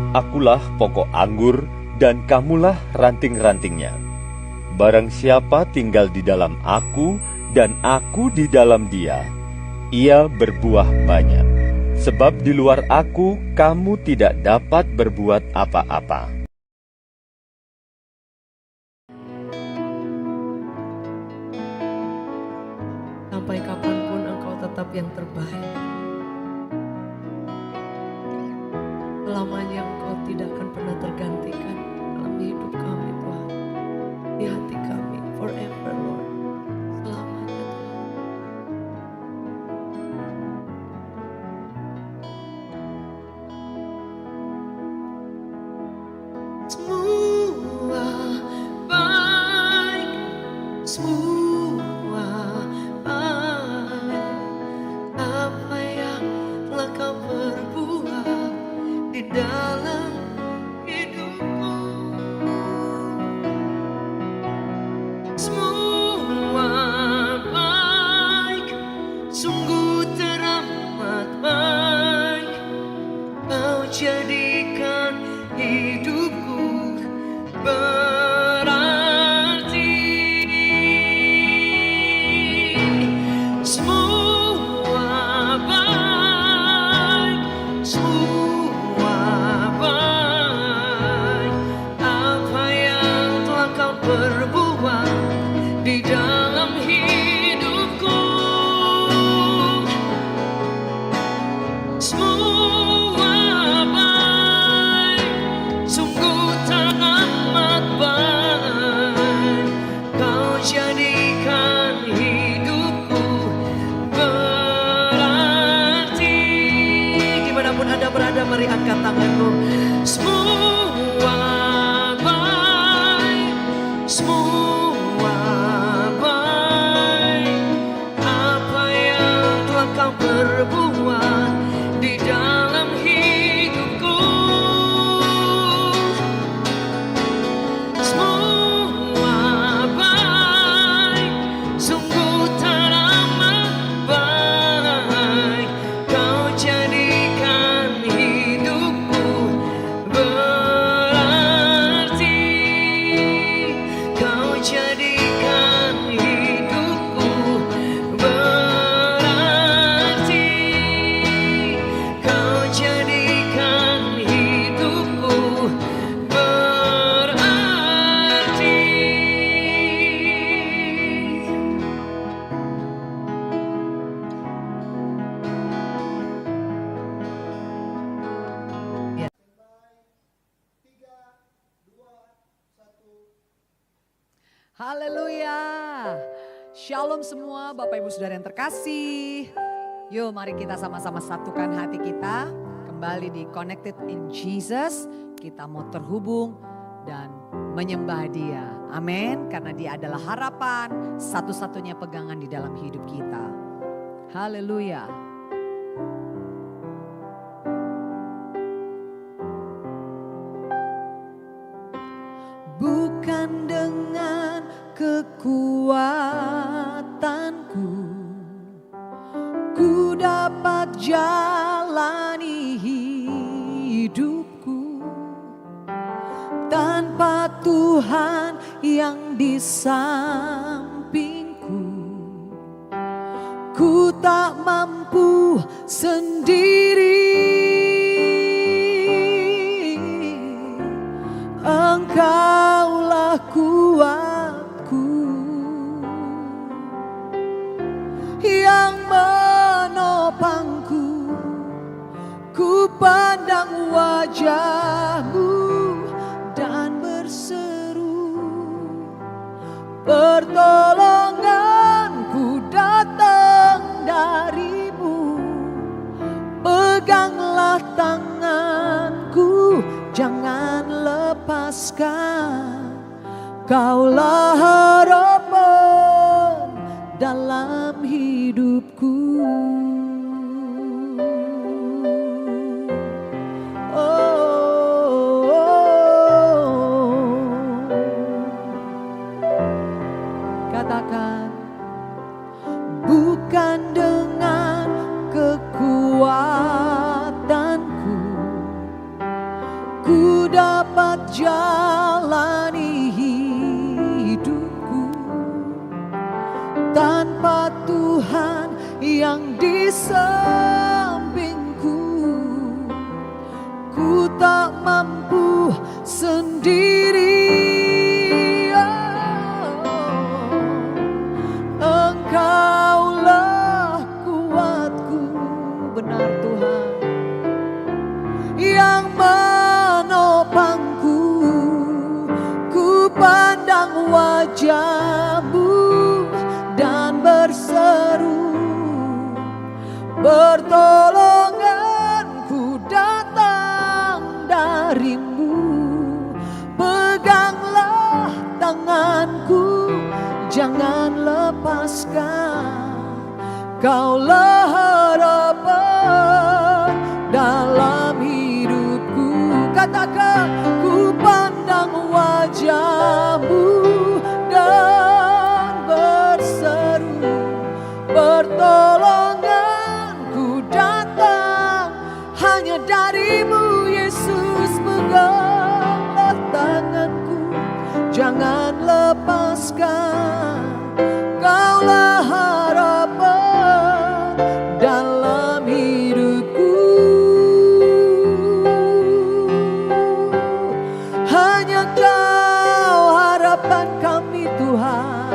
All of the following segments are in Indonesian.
Akulah pokok anggur, dan kamulah ranting-rantingnya. Barang siapa tinggal di dalam aku, dan aku di dalam dia, ia berbuah banyak. Sebab di luar aku, kamu tidak dapat berbuat apa-apa. Sampai kapanpun Engkau tetap yang terbaik. Selamanya Engkau tidak akan pernah tergantikan dalam hidup kami, Tuhan. Di hati kami, forever, Lord. Selamanya, Tuhan. Semua baik, semua baik. Apa yang telah Kau perbuat di dalam hidupku, semua baik, sungguh teramat baik. Kau jadikan hidupku berarti. Semua baik, semua baik. Apa yang telah Kau perbuat di dalam hidupku, semua baik, sungguh teramat baik. Kau jadikan hidupku berarti. Dimanapun Anda berada, mari angkat tanganmu. Semua baik, semua baik. Apa yang telah Kau perbuat di dalam hidupku, semua baik, sungguh teramat baik. Kau jadikan hidupku berarti. Kau jadikan hidupku berarti. Kau jadikan hidupku berarti. Haleluya. Shalom semua Bapak Ibu Saudara yang terkasih. Yuk mari kita sama-sama satukan hati kita. Kembali di Connected in Jesus. Kita mau terhubung dan menyembah Dia. Amin. Karena Dia adalah harapan, satu-satunya pegangan di dalam hidup kita. Haleluya. Bukan dengan kekuatanku ku dapat jalani hidupku tanpa Tuhan yang di sampingku. Ku tak mampu sendiri. Engkaulah kuatku yang menopangku. Ku pandang wajah-Mu dan berseru, pertolonganku datang dari-Mu. Peganglah tanganku, jangan lepaskan. Kaulah harapan dalam hidupku. Katakan, bukan dengan kekuatanku jalani hidupku tanpa Tuhan yang di sampingku. Ku tak mampu sendiri. Engkaulah kuatku, benar Tuhan, yang menopangku. Ku pandang wajah-Mu dan berseru, pertolonganku datang dari-Mu. Peganglah tanganku, jangan lepaskan. Kaulah harapan dalam hidupku. Katakan, ku pandang wajah-Mu dan berseru, pertolonganku datang hanya dari-Mu, Yesus. Peganglah tanganku, jangan lepaskan. Kaulah harapan dalam hidupku. Hanya Kau harapan kami Tuhan,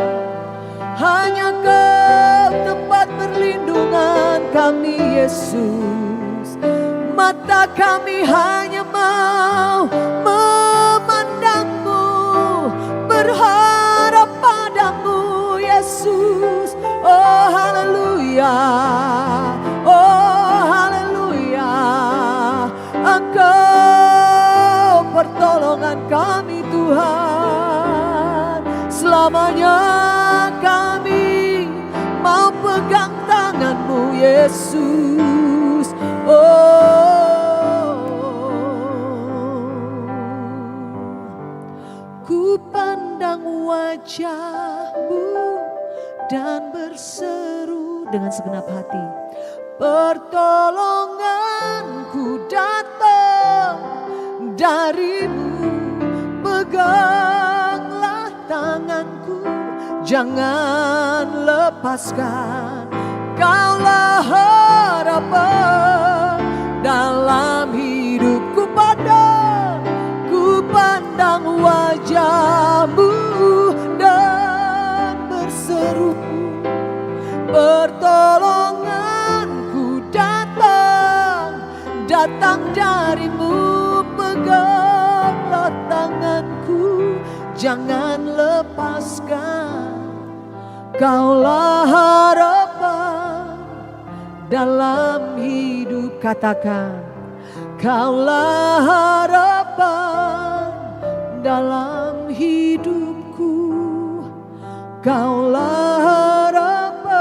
hanya Kau tempat perlindungan kami Yesus. Mata kami hanya mau memandang-Mu, berharap padamu Yesus. Oh haleluya, oh haleluya. Engkau pertolongan kami Tuhan. Selamanya kami mau pegang tangan-Mu Yesus. Ku pandang wajah-Mu dan berseru dengan segenap hati, pertolonganku datang dari-Mu. Peganglah tanganku, jangan lepaskan. Kaulah harapan dalam hidupku. Ku pandang wajah-Mu dan berseru, pertolonganku datang dari-Mu. Peganglah tanganku, jangan lepaskan. Kaulah harapan dalam hidup. Katakan, Kaulah harapan dalam hidupku. Kaulah harapan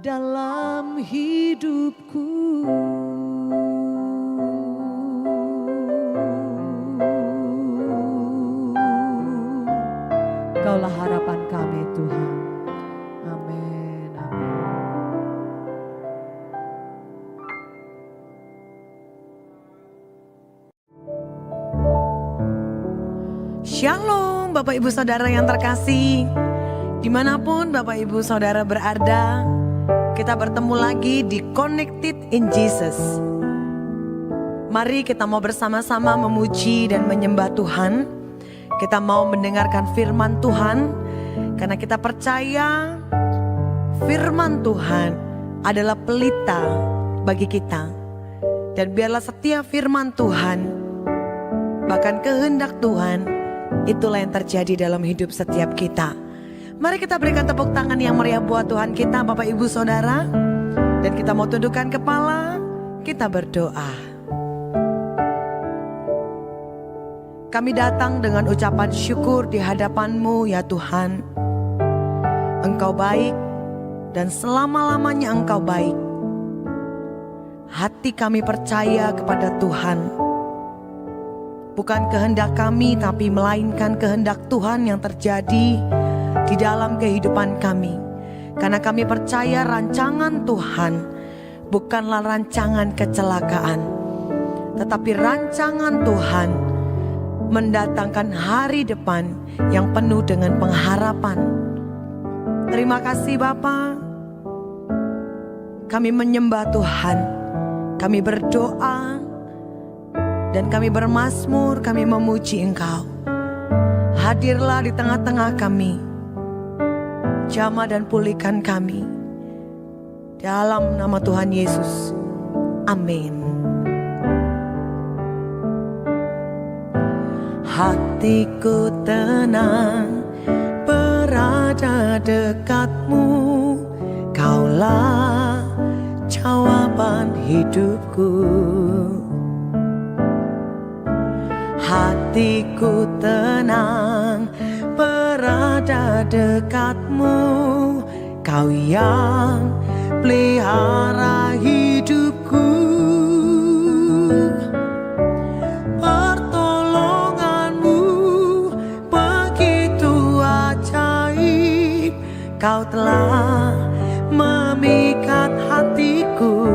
dalam hidupku. Kaulah harapan kami Tuhan. Amin, amin. Shalom Bapak Ibu Saudara yang terkasih. Dimanapun Bapak Ibu Saudara berada, kita bertemu lagi di Connected in Jesus. Mari kita mau bersama-sama memuji dan menyembah Tuhan. Kita mau mendengarkan firman Tuhan, karena kita percaya firman Tuhan adalah pelita bagi kita. Dan biarlah setiap firman Tuhan, bahkan kehendak Tuhan, itulah yang terjadi dalam hidup setiap kita. Mari kita berikan tepuk tangan yang meriah buat Tuhan kita, Bapak Ibu Saudara. Dan kita mau tundukkan kepala, kita berdoa. Kami datang dengan ucapan syukur di hadapan-Mu ya Tuhan. Engkau baik dan selama-lamanya Engkau baik. Hati kami percaya kepada Tuhan. Bukan kehendak kami, tapi melainkan kehendak Tuhan yang terjadi di dalam kehidupan kami. Karena kami percaya rancangan Tuhan bukanlah rancangan kecelakaan, tetapi rancangan Tuhan mendatangkan hari depan yang penuh dengan pengharapan. Terima kasih Bapa. Kami menyembah Tuhan, kami berdoa, dan kami bermazmur, kami memuji Engkau. Hadirlah di tengah-tengah kami, jamah dan pulihkan kami. Dalam nama Tuhan Yesus, amin. Hatiku tenang berada dekatmu, Kaulah jawaban hidupku. Hatiku tenang berada dekatmu, Kau yang pelihara hidupku. Pertolonganmu begitu ajaib, Kau telah memikat hatiku.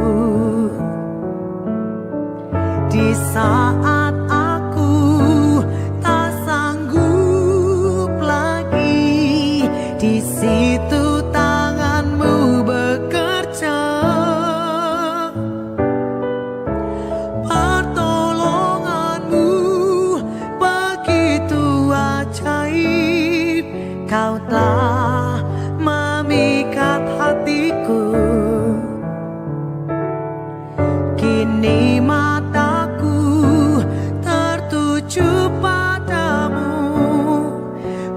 Di saat aku tak sanggup lagi, di situ tanganmu bekerja. Pertolonganmu begitu ajaib, Kau telah memikat hatiku. Kini mataku tertuju padamu,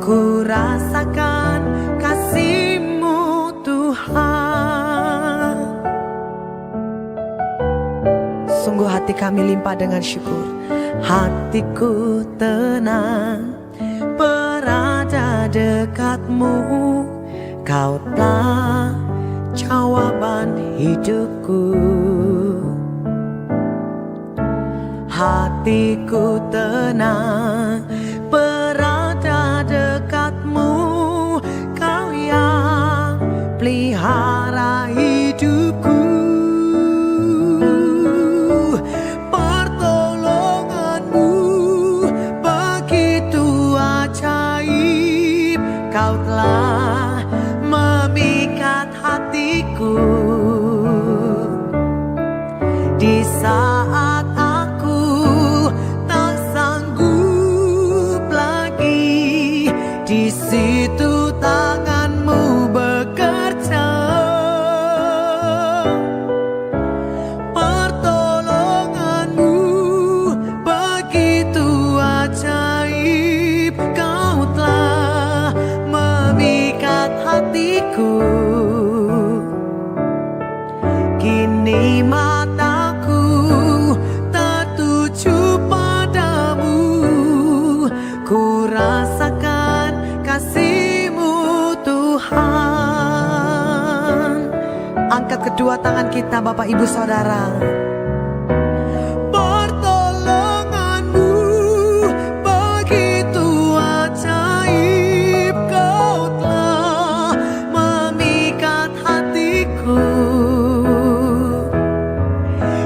ku rasakan kasih-Mu Tuhan. Sungguh hati kami limpah dengan syukur. Hatiku tenang berada dekatmu, Kau telah jawaban hidupku. Hatiku tenang berada dekatmu, Kau yang pelihara hidupku. Pertolonganmu begitu ajaib, Kau telah memikat hatiku. Di saat aku tak sanggup lagi, di situ tangan-Mu bekerja. Pertolongan-Mu begitu ajaib, Kau telah memikat hatiku. Kini mataku tertuju padamu, ku rasakan kasih-Mu Tuhan. Angkat kedua tangan kita Bapak Ibu Saudara. Pertolongan-Mu begitu ajaib, Kau telah memikat hatiku.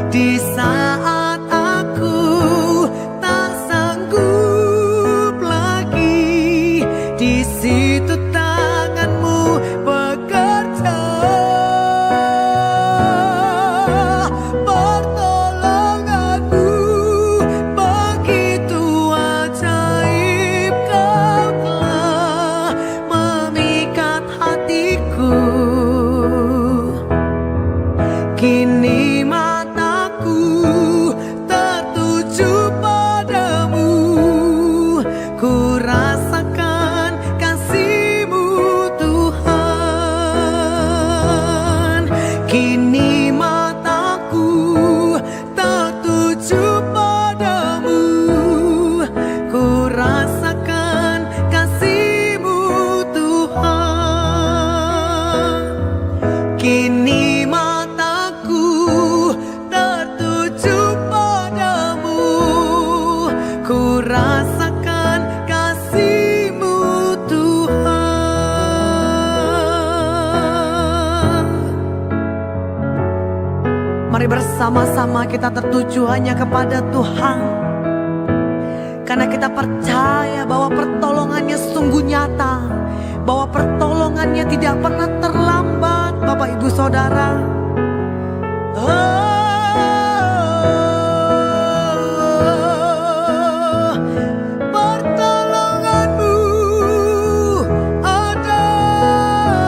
Di saat aku tak sanggup lagi, di situ tangan-Mu bekerja. Mari bersama-sama kita tertuju hanya kepada Tuhan. Karena kita percaya bahwa pertolongannya sungguh nyata, bahwa pertolongannya tidak pernah terlambat, Bapak Ibu Saudara. Pertolonganmu ada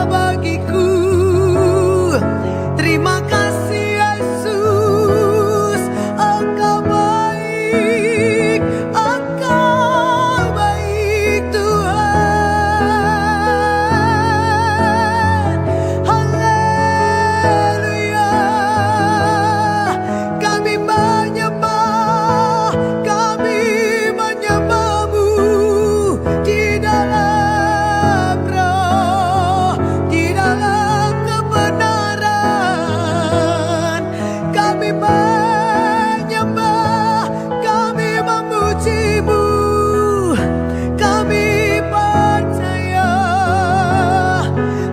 bagiku. Terima kasih Yesus, Engkau baik, Engkau baik Tuhan. Haleluya. Kami menyembah, kami menyembahmu di dalam roh, di dalam kebenaran. Kami menyembah, kami memujimu, kami percaya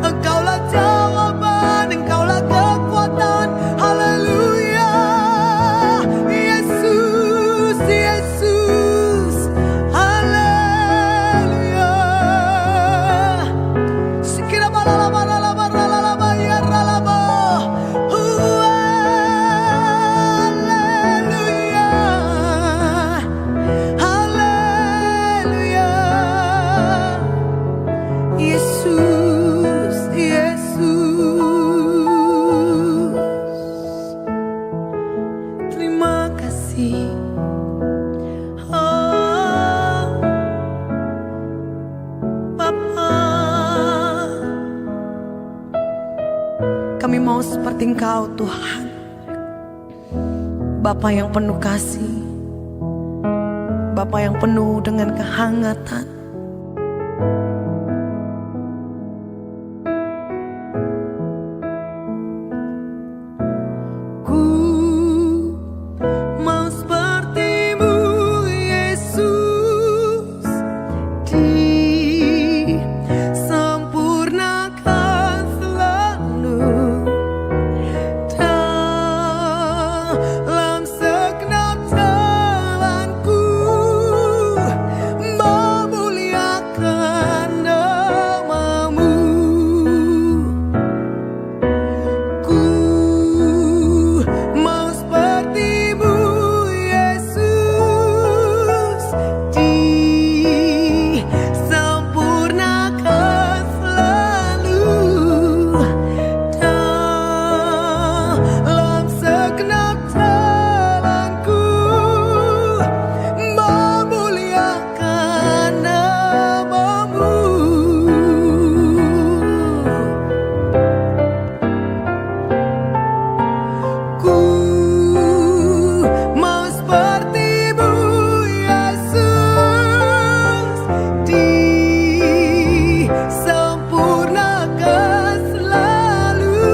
Engkaulah jawaban, Engkaulah kekuatan. Haleluya. Yesus, Yesus. Haleluya. Sikira balala ya ralaba. Haleluya. Haleluya. Yesus, Yesus. Terima kasih. Oh, Bapa. Kami mau seperti Engkau Tuhan, Bapa yang penuh kasih, Bapa yang penuh dengan kehangatan. Ku mau seperti-Mu Yesus, disempurnakan selalu dalam segenap jalanku, memuliakan nama-Mu. Ku mau seperti-Mu Yesus, disempurnakan selalu dalam segenap jalanku, memuliakan nama-Mu. Ku mau seperti-Mu Yesus, disempurnakan selalu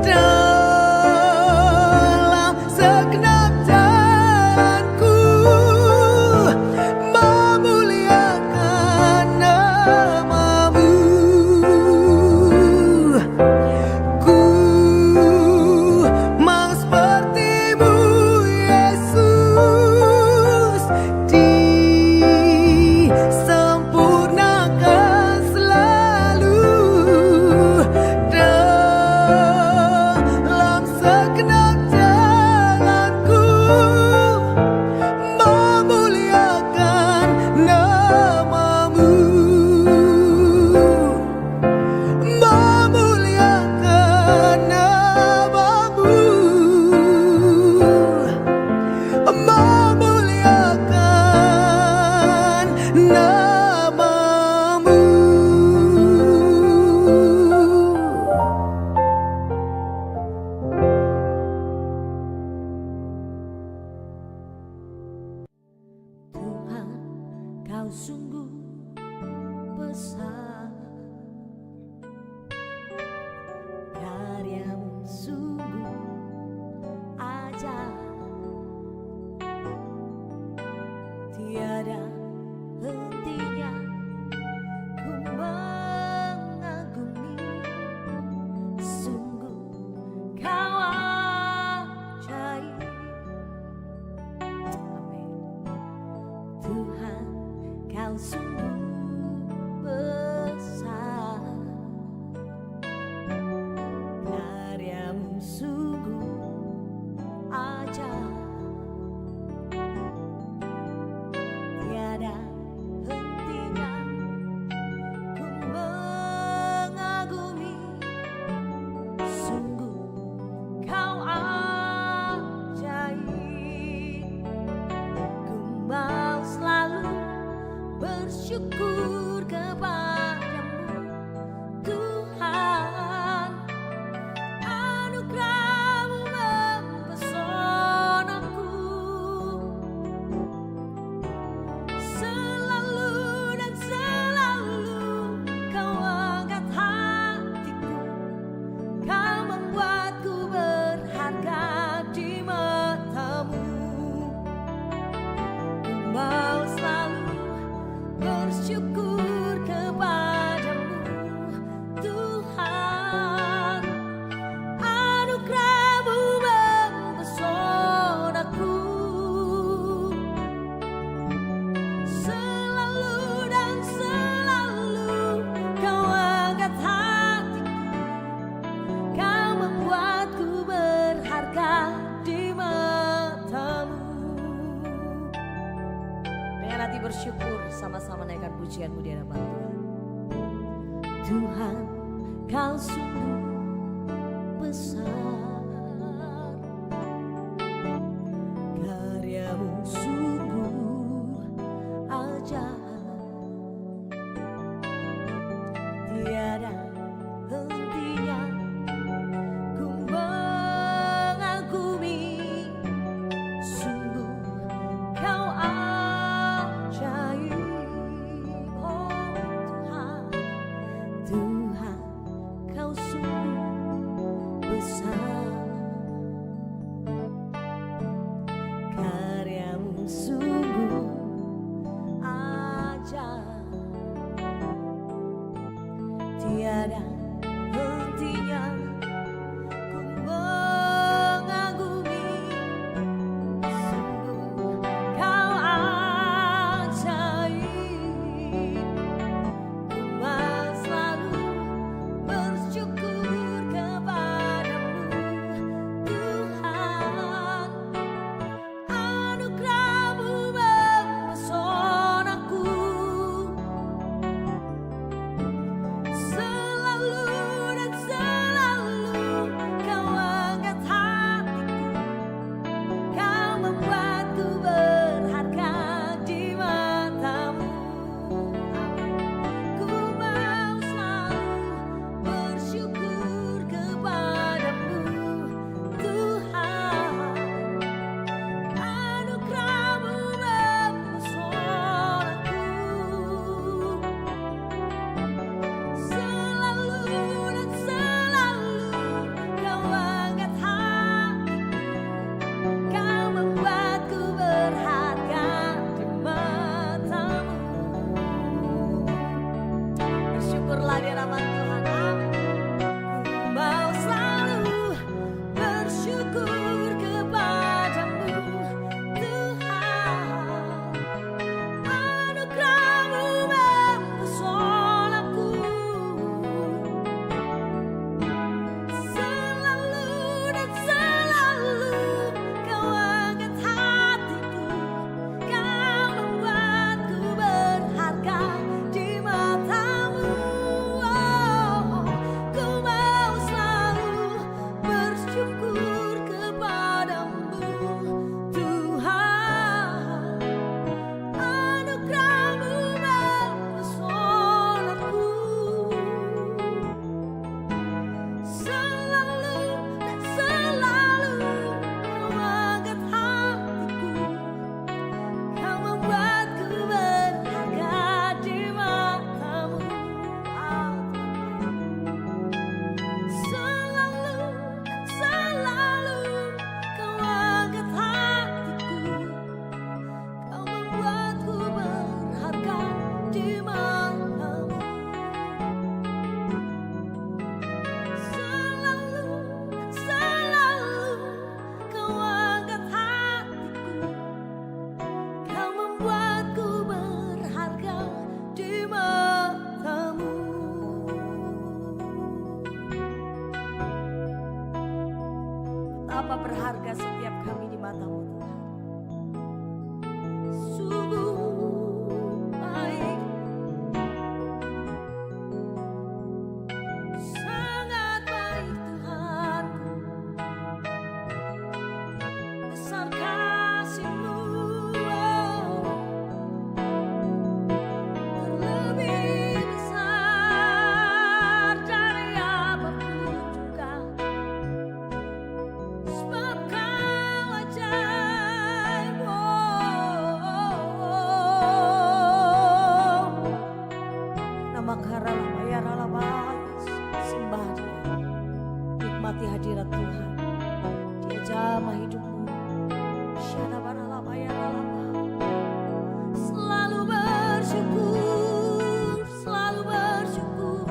dalam segenap jalanku, memuliakan nama-Mu. Ku mau seperti-Mu Yesus, disempurnakan selalu dalam segenap jalanku, memuliakan nama-Mu. Memuliakan nama-Mu, memuliakan nama-Mu. Tuhan, Kau sungguh besar, karya-Mu sungguh ajaib, tiada hentinya ku mengagumi. Sungguh Kau kau sungguh besar, karyamu sungguh ajaib. Tiada hentinya ku mengagumi, sungguh kau ajaib. Ku mau selalu bersyukur kepadamu Tuhan, anugerah-Mu mempesonaku. Selalu dan selalu kau angkat hatiku, kau membuatku berharga di mata-Mu. Ku mau selalu bersyukur kepadamu Tuhan, anugerah-Mu mempesonaku. Selalu dan selalu kau angkat hatiku, kau membuatku berharga di mata-Mu. Dengan hati bersyukur, sama-sama naikkan pujian-Mu di hadapan Tuhan. Tuhan, kau sungguh besar, karya-Mu sungguh ajaib. Tiada hentinya ku mengagumi, sungguh kau ajaib. Oh Tuhan, Tuhan, kau sungguh besar, karya-Mu sungguh ajaib. Tiada hentinya ku mengagumi, sungguh kau ajaib. Ku mau selalu bersyukur kepadamu Tuhan, anugerah-Mu mempesonaku. Selalu dan selalu kau angkat hatiku, kau membuatku berharga di mata-Mu. Ku mau selalu bersyukur kepadamu Tuhan, anugerah-Mu mempesonaku. Selalu dan selalu kau angkat hatiku, kau membuatku berharga di mata-Mu. Bersyukurlah di hadapan Tuhan. Amin. Ku mau selalu bersyukur kepadamu Tuhan, anugerah-Mu mempesonaku. Selalu dan selalu kau angkat hatiku, kau membuatku berharga di mata-Mu. Oh, Bapa berharga setiap kami di mata-Mu Tuhan. Sungguh baik, sangat baik Tuhanku. Besar kasih-Mu, terlebih besar dari apapun juga. Sebab Kau ajaib, nama Karalama ya Ralama, sembah Dia, nikmati hadirat Tuhan. Dia jamah hidupmu. Syarabaralama ya Ralama, selalu bersyukur, selalu bersyukur.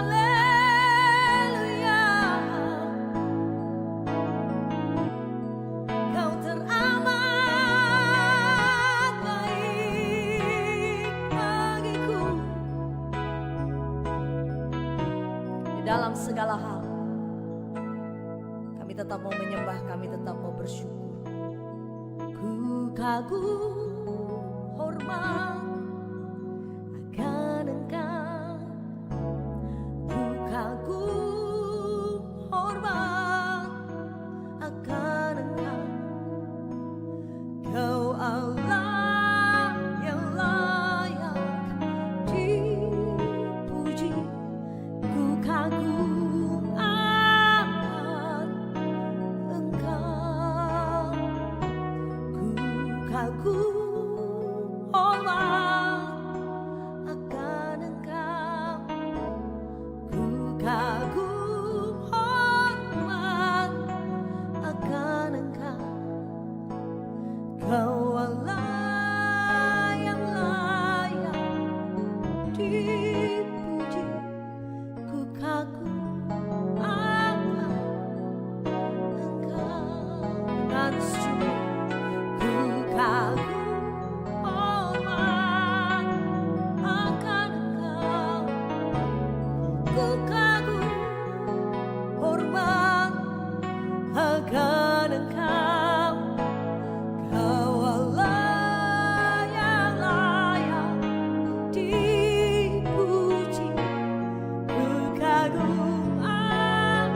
Haleluya, Kau teramat baik bagiku. Di dalam segala hal kami tetap mau menyembah, kami tetap mau bersyukur. Ku kagum hormat akan Engkau, ku kagum hormat akan Engkau. Kau Allah yang layak dipuji, ku kagum akan Engkau, ku kagum hormat akan Engkau, ku kagum hormat akan Engkau. Kau Allah yang layak dipuji, ku kagum akan Engkau. Dengan sujud ku kagum hormat akan Engkau, ku kagum hormat akan Engkau. Kau Allah yang layak dipuji, ku kagum akan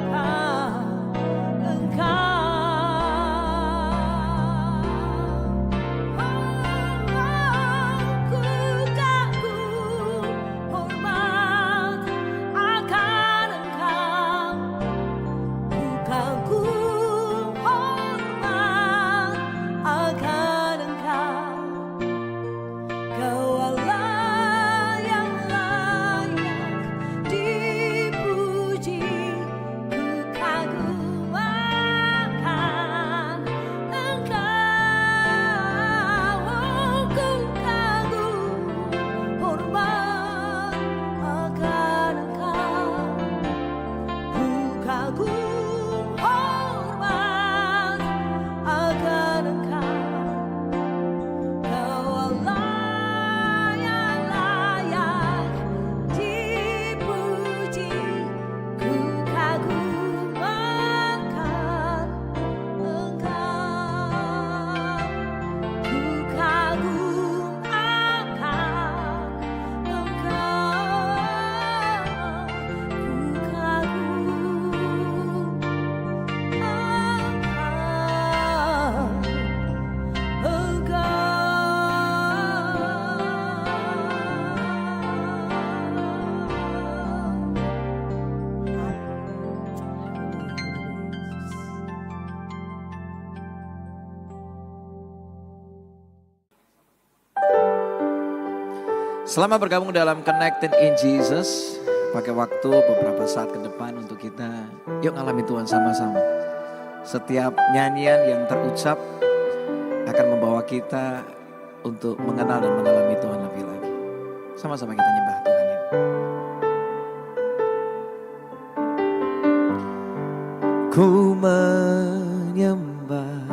Engkau. Ku kagum hormat akan Engkau, ku kagum hormat akan Engkau. Kau Allah yang layak dipuji, ku kagum akan Engkau. Ku kagum hormat akan Engkau, ku kagum hormat akan Engkau. Kau Allah yang layak dipuji, ku kagum akan Engkau, ku kagum akan Engkau, ku kagum Selamat bergabung dalam Connected in Jesus. Pakai waktu beberapa saat ke depan untuk kita yuk ngalami Tuhan sama-sama. Setiap nyanyian yang terucap akan membawa kita untuk mengenal dan mengalami Tuhan lebih lagi. Sama-sama kita nyembah Tuhan ya. Ku menyembah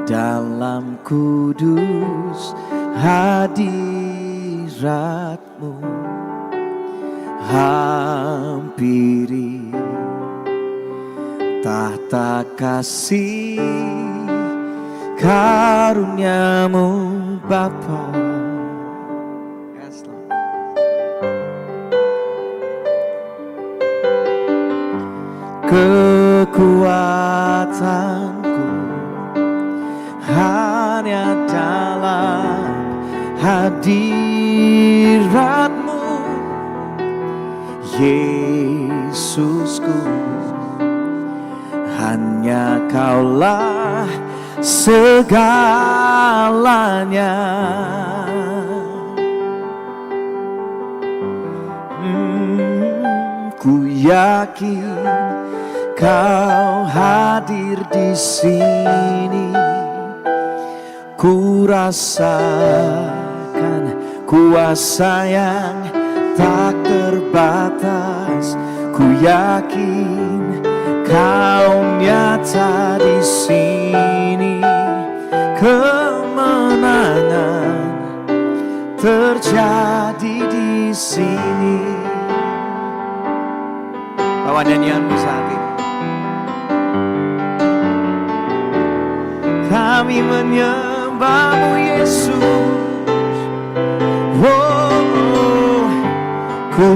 dalam kudus hadirat-Mu, hampiri tahta kasih karuniamu Bapa. Yes, Lord. Kekuatanku hanya dalam hadirat-Mu, Yesusku. Hanya Kaulah segalanya. Ku yakin Kau hadir di sini. Ku rasakan kuasa yang tak terbatas. Ku yakin Kau nyata di sini. Kemenangan terjadi di sini. Bawa nyanyianmu saat ini. Kami menyembah-Mu Yesus. Oh, ku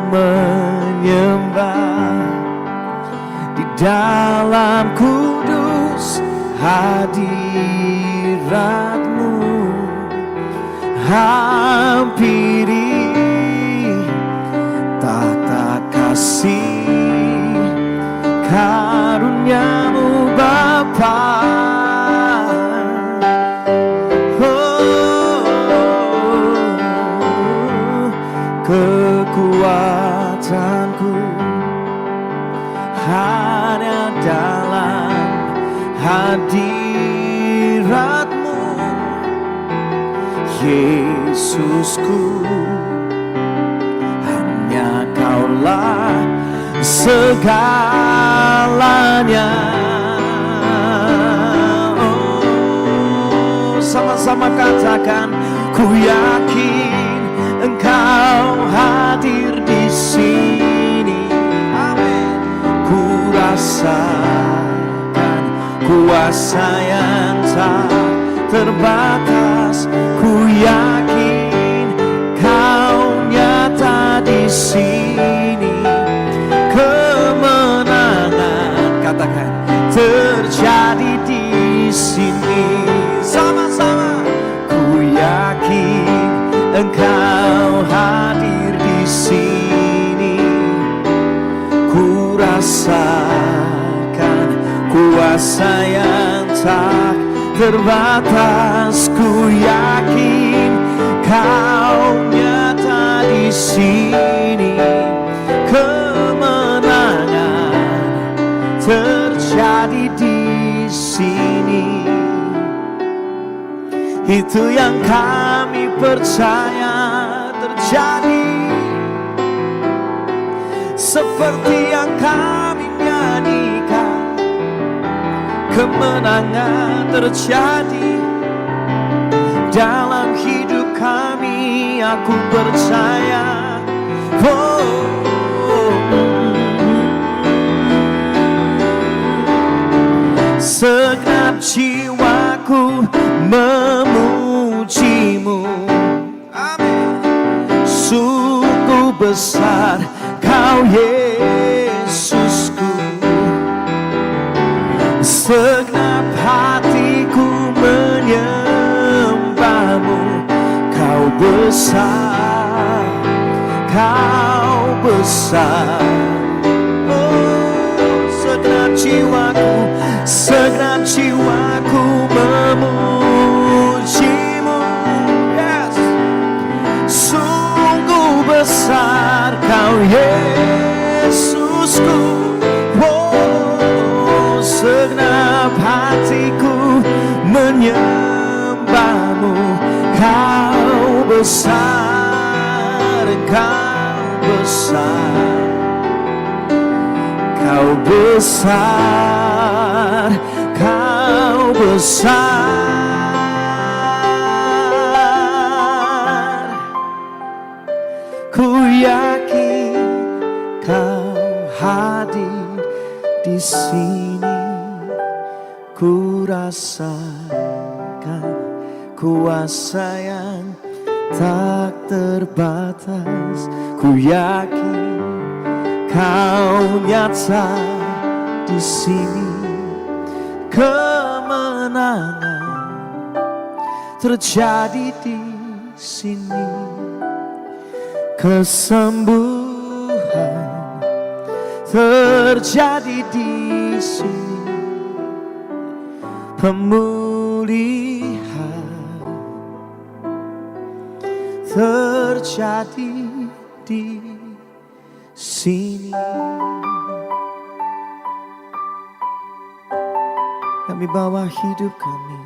menyembah di dalam kudus hadirat-Mu. Hampiri tahta kasih karuniamu Bapa. Kekuatanku hanya dalam hadirat-Mu, Yesusku. Hanya Kaulah segalanya. Oh, sama-sama katakan, ku yakin Engkau hadir di sini. Amin. Ku rasakan kuasa yang tak terbatas. Ku yakin Kau nyata di sini. Kemenangan, katakan, terjadi di sini. Sama-sama, ku yakin Engkau hadir di sini. Ku rasakan kuasa yang tak terbatas. Ku yakin Kau nyata di sini. Kemenangan terjadi di sini. Itu yang kami percaya terjadi. Seperti yang kami nyanyikan, kemenangan terjadi dalam hidup kami. Aku percaya. Oh, segenap jiwaku memuji-Mu. Amin. Sungguh besar Kau Yesusku. Segenap hatiku menyembah-Mu. Kau besar, Kau besar. Oh, segenap jiwaku memuji-Mu. Yes. Sungguh besar Kau Yesusku. Oh, segenap hatiku menyembah-Mu. Kau besar, Kau besar. Kau besar, Kau besar. Ku yakin rasakan kuasa yang tak terbatas. Ku yakin Kau nyata di sini. Kemenangan terjadi di sini. Kesembuhan terjadi di sini. Pemulihan terjadi di sini. Kami bawa hidup kami,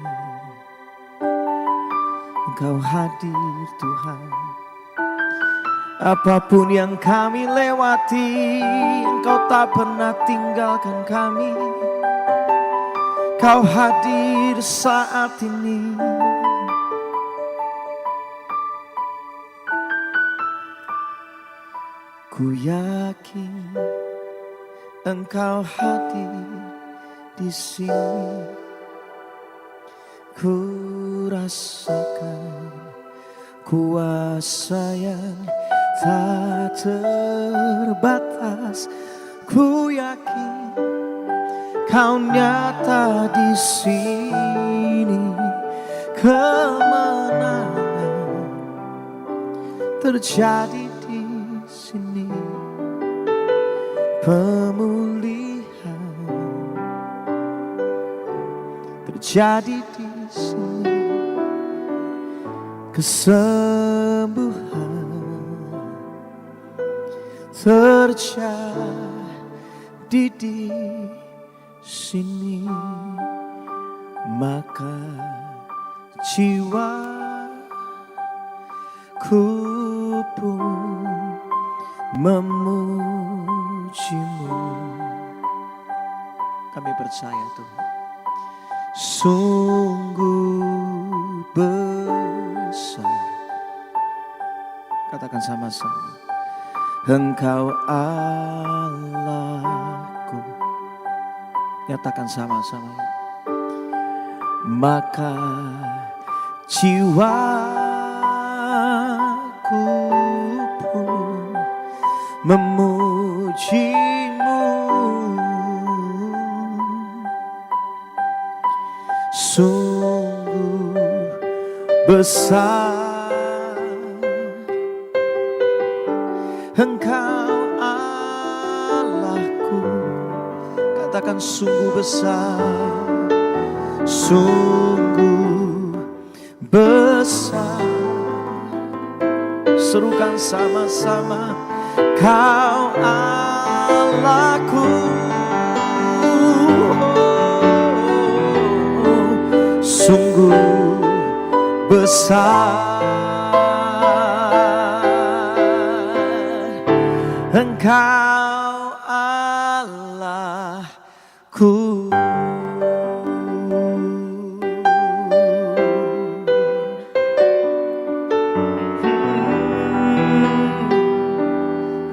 Engkau hadir Tuhan. Apapun yang kami lewati, Engkau tak pernah tinggalkan kami. Kau hadir saat ini. Ku yakin Engkau hadir di sini. Ku rasakan kuasa yang tak terbatas. Ku yakin Kau nyata di sini. Kemenangan terjadi di sini. Pemulihan terjadi di sini. Kesembuhan terjadi di sini. Maka jiwaku pun memujimu. Kami percaya Tuhan, sungguh besar. Katakan sama-sama, Engkau Allahku. Nyatakan sama-sama. Maka jiwaku pun memujimu. Sungguh besar Engkau Allahku. Katakan sungguh besar, sungguh besar. Serukan sama-sama, Kau Allahku. Sungguh besar Engkau Allahku.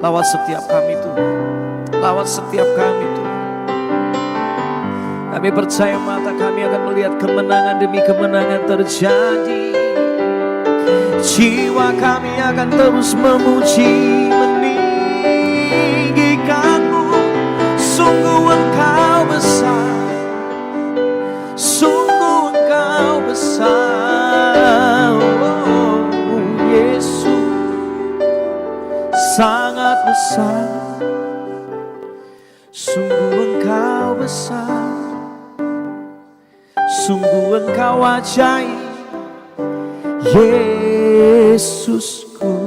Lawat setiap kami Tuhan, lawat setiap kami Tuhan. Kami percaya mata kami akan melihat kemenangan demi kemenangan terjadi. Jiwa kami akan terus memuji, meninggikanmu. Sungguh Engkau besar, sungguh Engkau besar. Oh, Yesus sangat besar. Sungguh Engkau besar, sungguh Engkau ajaib, Yesusku.